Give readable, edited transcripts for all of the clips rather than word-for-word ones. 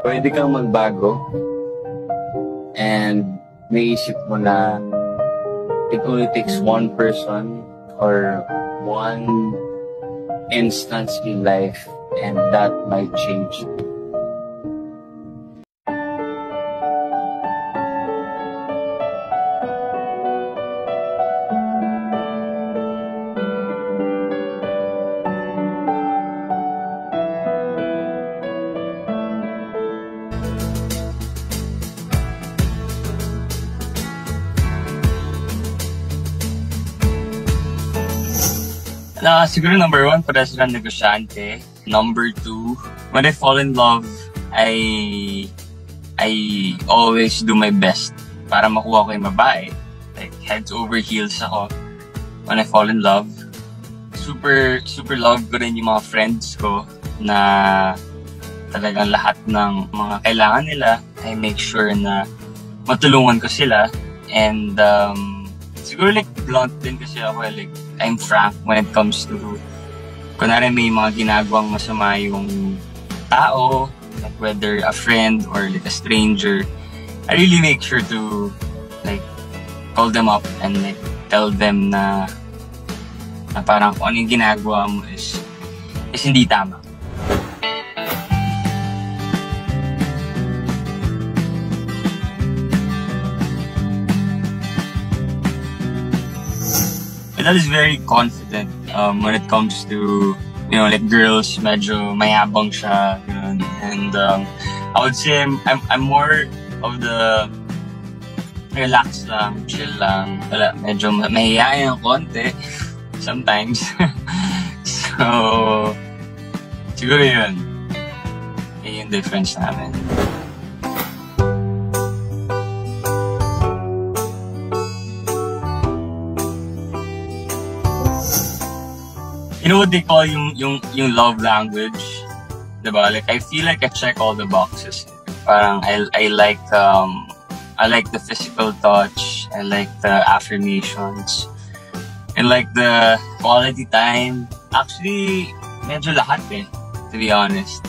pwede kang magbago and naisip mo na it only takes one person or one instance in life and that might change you. Siguro number 1, parehas lang negosyante. Number 2, when I fall in love, I always do my best para makuha ko yung babae. Like, heads over heels ako when I fall in love. Super love ko rin yung mga friends ko na talagang lahat ng mga kailangan nila, I make sure na matulungan ko sila. And siguro like blunt din kasi ako, like I'm frank when it comes to kunwari may mga ginagawang masama yung tao, like whether a friend or like a stranger, I really make sure to like call them up and like tell them na parang kung ano yung ginagawa mo is hindi tama. That is very confident when it comes to, you know, like girls, medyo mayabang siya, yun. And I would say I'm more of the relax lang, chill lang, wala, medyo mahihayin ang konti sometimes. So siguro yun yung difference namin. You know what they call yung love language, diba? Like I feel like I check all the boxes. Parang I like the physical touch, I like the affirmations, and like the quality time. Actually, medyo lahat to be honest.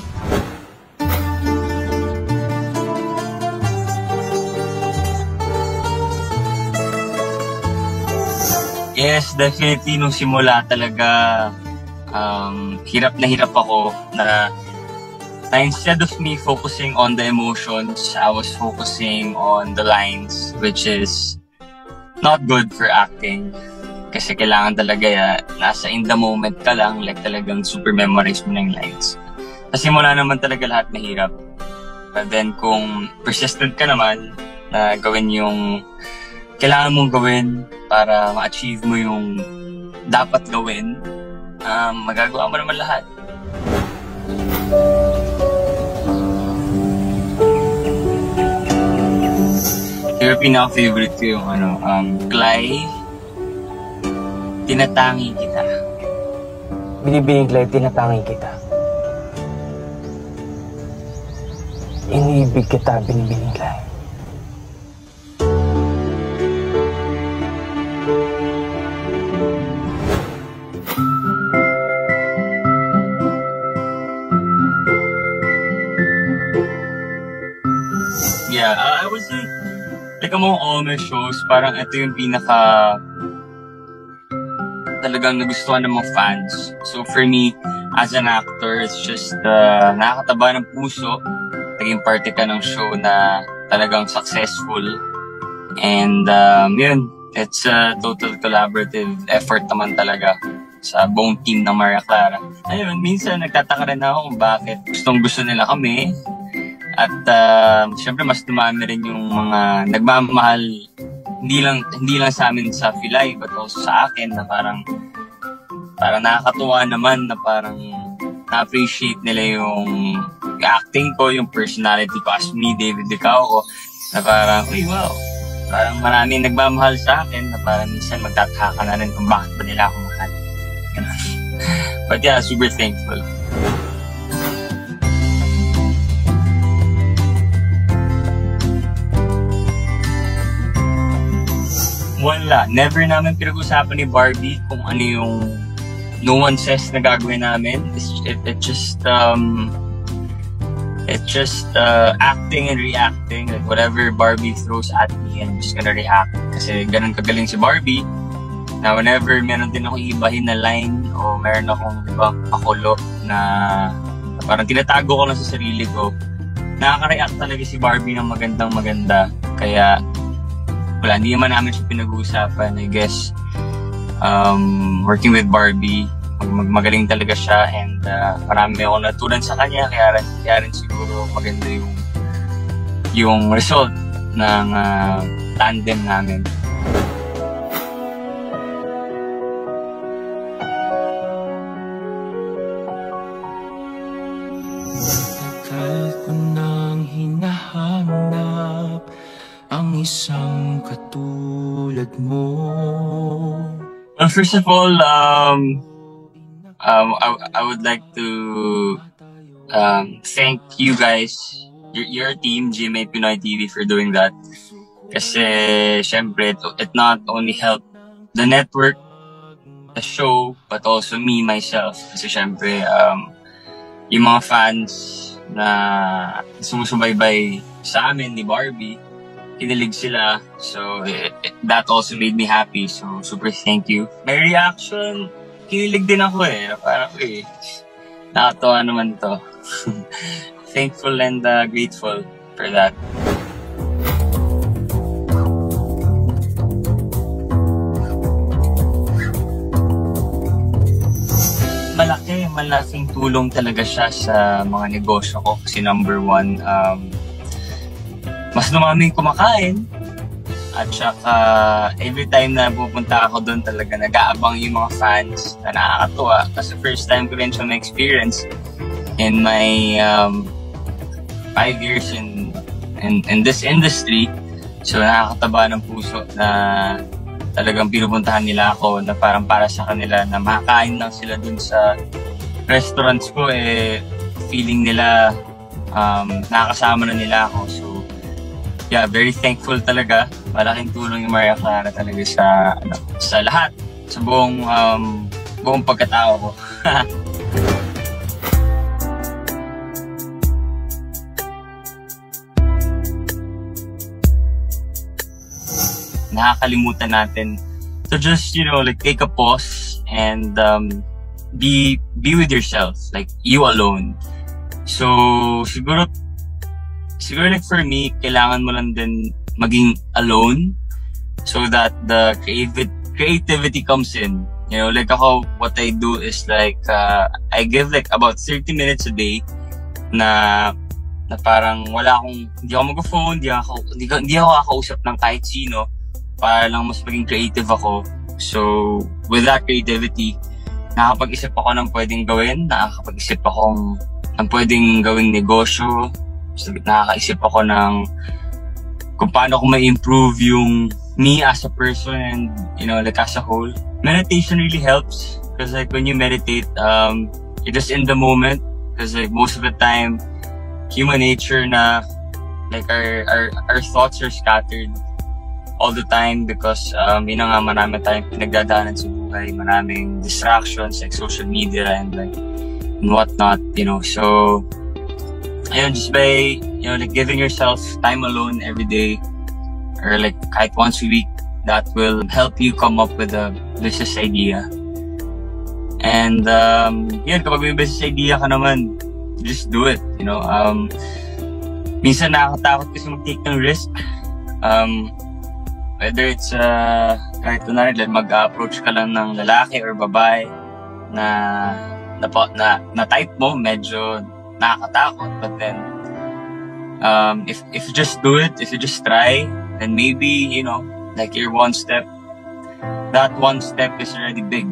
Yes, definitely nung simula talaga hirap na hirap ako na instead of me focusing on the emotions, I was focusing on the lines, which is not good for acting. Kasi kailangan talaga nasa in the moment ka lang, like talagang super memorize mo na yung lines. Kasi simula naman talaga lahat mahirap. But then kung persistent ka naman na gawin yung kailangan mong gawin para ma-achieve mo yung dapat gawin, magagawa mo naman lahat. Yung pinaka-favorite ko yung Clay, Tinatangi Kita. Binibining Clay, tinatangi kita. Iniibig kita, binibining Clay. Yeah, I would say, like among all my shows, parang ito yung pinaka talagang nagustuhan ng mga fans. So for me, as an actor, it's just nakakataba ng puso. Naging parte ka ng show na talagang successful. And yun, it's a total collaborative effort naman talaga sa buong team ng Maria Clara. Ayun, minsan nagtataka rin ako kung bakit gusto nila kami. At syempre mas dumami rin yung mga nagmamahal hindi lang sa amin sa Filay but also sa akin na parang nakakatuwa naman na parang na-appreciate nila yung acting ko, yung personality ko as me, David Licao ko, na parang, uy wow, parang maraming nagmamahal sa akin na parang minsan magtataka na rin kung bakit ba nila ako mahal. But yeah, super thankful. Wala. Never namin pinag-usapan ni Barbie kung ano yung nuances na gagawin namin. It just acting and reacting. Like whatever Barbie throws at me, I'm just gonna react. Kasi ganun kagaling si Barbie. Na whenever meron din akong ibahin na line o meron akong ibang pakulo na parang tinatago ko lang sa sarili ko, nakaka-react talaga si Barbie ng magandang-maganda. Kaya wala, hindi naman namin siya pinag-uusapan. I guess working with Barbie, magaling talaga siya, and marami akong natulan sa kanya, kaya rin siguro maganda yung result ng tandem namin. Tagal ko nang hinahanap ang isang katulad mo. Well, first of all, I would like to thank you guys, your team, GMA Pinoy TV, for doing that. Kasi, syempre, it not only helped the network, the show, but also me, myself. Kasi, syempre, yung mga fans na sumusubaybay sa amin ni Barbie, kinilig sila. So, that also made me happy. So, super thank you. May reaction, kinilig din ako Parang, nakatawa naman to. Thankful and grateful for that. Malaking tulong talaga siya sa mga negosyo ko. Kasi number one, mas dumaming kumakain. At saka, every time na pupunta ako doon talaga, nag-aabang yung mga fans na nakakatuwa. Kasi first time ko rin siya na-experience in my 5 years in this industry. So, nakakataba ng puso na talagang pinupuntahan nila ako na parang para sa kanila na makakain lang sila dun sa restaurants ko. Feeling nila nakakasama na nila ako. So, yeah, very thankful talaga. Malaking tulong yung Maria Clara talaga sa lahat, sa buong pagkatao ko. Nakakalimutan natin to just, like take a pause and be with yourself, like you alone. So siguro like for me, kailangan mo lang din maging alone so that the creativity comes in. Like ako, what I do is like I give like about 30 minutes a day na parang hindi ako mag-phone, hindi ako kakausap ng kahit sino para lang mas maging creative ako. So with that creativity, nakakapag-isip ako ng pwedeng gawin, nakakapag-isip ako ng pwedeng gawing negosyo. So, nakakaisip ako ng kung paano ko ma-improve yung me as a person and, like as a whole. Meditation really helps because like when you meditate, you're just in the moment because like most of the time, human nature na like our thoughts are scattered all the time because yun nga, marami tayong pinagdadaanan sa buhay, maraming distractions like social media and like and whatnot, so ayun, just by like giving yourself time alone every day or like kahit once a week, that will help you come up with a business idea. And yun, kapag may business idea ka naman, just do it. Minsan nakakatakot kasi mag-take ng risk. Whether it's kahit kunwari mag-approach ka lang ng lalaki or babae na type mo, medyo nakakatakot. But then, if you just do it, if you just try, then maybe, like your one step, that one step is already big.